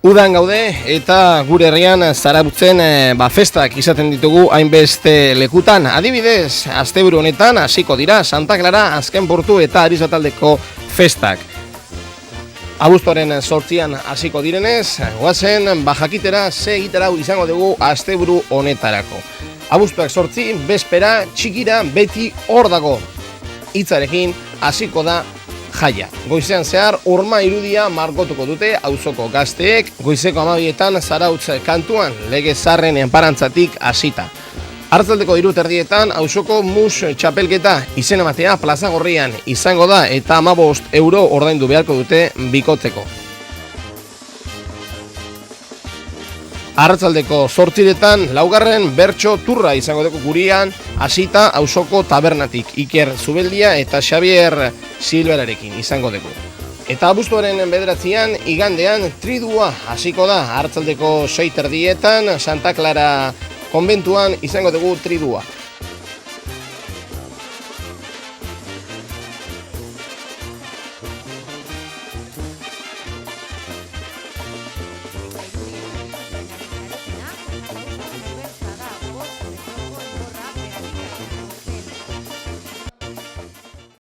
Udan gaude eta gure herrian zarabutzen festak izaten ditugu hainbeste lekutan. Adibidez, asteburu honetan hasiko dira Santa Clara, Azken Portu eta Arizataldeko festak. Abuztuaren 8an hasiko direnez, goazen jakitera ze egitarau izango dugu asteburu honetarako. Abuztuak 8, bezpera, txikira, beti hor dago. Hitzarekin hasiko da jaia. Goizean zehar urma irudia margotuko dute auzoko gazteek, goizeko 12etan Zarautz kantuan lege zarren enparantzatik hasita. Arratsaldeko 3:00 auzoko mus txapelketa izen ematea Plaza Gorrian izango da eta 15 euro ordaindu beharko dute bikoteko. Arratsaldeko 8:00 laugarren bertso turra izango dugu Gurian, hasita auzoko tabernatik Iker Zubeldia eta Xavier Silverarekin izango dugu. Eta abuztuaren 9an igandean tridua hasiko da. Arratsaldeko 6:30 Santa Clara konbentuan izango dugu tridua.